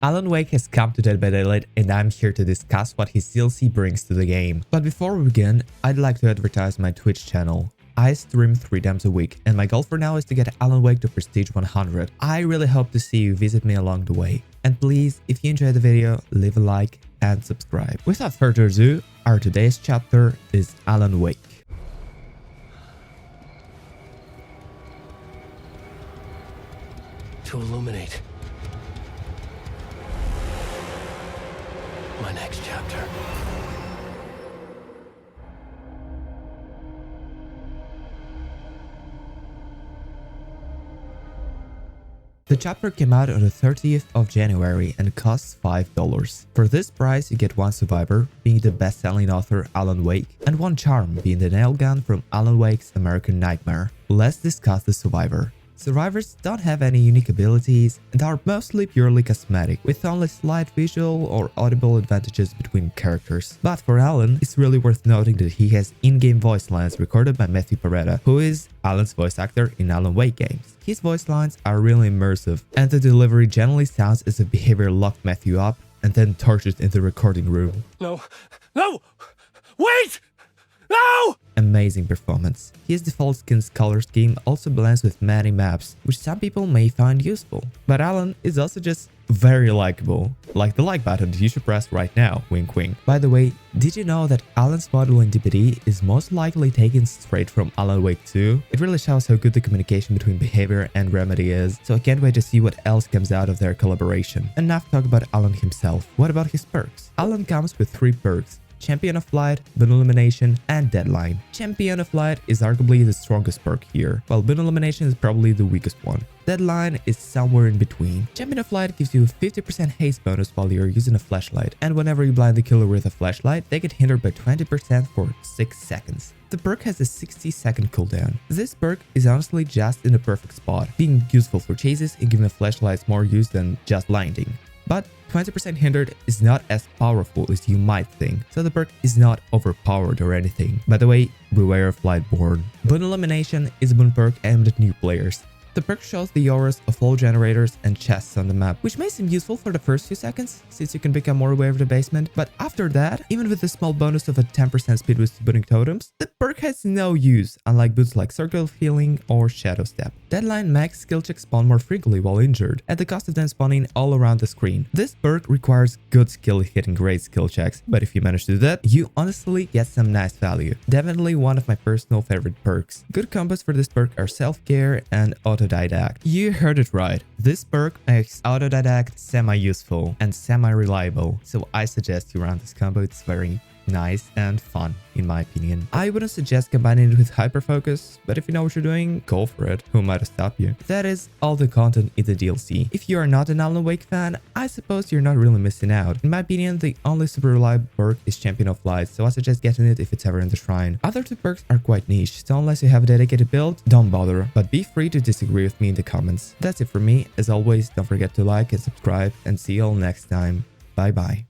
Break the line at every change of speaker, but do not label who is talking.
Alan Wake has come to DBD Elite and I'm here to discuss what his DLC brings to the game. But before we begin, I'd like to advertise my Twitch channel. I stream 3 times a week and my goal for now is to get Alan Wake to Prestige 100. I really hope to see you visit me along the way. And please, if you enjoyed the video, leave a like and subscribe. Without further ado, our today's chapter is Alan Wake.
To illuminate my next chapter.
The chapter came out on the 30th of January and costs $5. For this price, you get one survivor, being the best-selling author Alan Wake, and one charm, being the nail gun from Alan Wake's American Nightmare. Let's discuss the survivor. Survivors don't have any unique abilities and are mostly purely cosmetic, with only slight visual or audible advantages between characters. But for Alan, it's really worth noting that he has in-game voice lines recorded by Matthew Peretta, who is Alan's voice actor in Alan Wake games. His voice lines are really immersive, and the delivery generally sounds as if behavior locked Matthew up and then tortured in the recording room.
No! Wait! No!
Amazing performance. His default skin's color scheme also blends with many maps, which some people may find useful. But Alan is also just very likable, like the like button that you should press right now, wink wink. By the way, did you know that Alan's model in DBD is most likely taken straight from Alan Wake 2? It really shows how good the communication between Behavior and Remedy is, so I can't wait to see what else comes out of their collaboration. Enough talk about Alan himself. What about his perks? Alan comes with 3 perks: Champion of Light, Bin Illumination, and Deadline. Champion of Light is arguably the strongest perk here, while Bin Illumination is probably the weakest one. Deadline is somewhere in between. Champion of Light gives you a 50% haste bonus while you're using a flashlight, and whenever you blind the killer with a flashlight, they get hindered by 20% for 6 seconds. The perk has a 60-second cooldown. This perk is honestly just in the perfect spot, being useful for chases and giving flashlights more use than just blinding. But 20% hindered is not as powerful as you might think, so the perk is not overpowered or anything. By the way, beware of Lightborn. Boon Elimination is a boon perk aimed at new players. The perk shows the auras of all generators and chests on the map, which may seem useful for the first few seconds, since you can become more aware of the basement, but after that, even with the small bonus of a 10% speed boost to booting totems, the perk has no use, unlike boosts like Circle of Healing or Shadow Step. Deadline makes skill checks spawn more frequently while injured, at the cost of them spawning all around the screen. This perk requires good skill hitting great skill checks, but if you manage to do that, you honestly get some nice value. Definitely one of my personal favorite perks. Good combos for this perk are Self-Care and Autodidact. You heard it right. This perk makes Autodidact semi-useful and semi-reliable, so I suggest you run this combo. It's very nice and fun, in my opinion. I wouldn't suggest combining it with Hyperfocus, but if you know what you're doing, go for it. Who might have stopped you? That is all the content in the DLC. If you are not an Alan Wake fan, I suppose you're not really missing out. In my opinion, the only super reliable perk is Champion of Light, so I suggest getting it if it's ever in the shrine. Other 2 perks are quite niche, so unless you have a dedicated build, don't bother, but be free to disagree with me in the comments. That's it for me. As always, don't forget to like and subscribe, and see you all next time. Bye bye.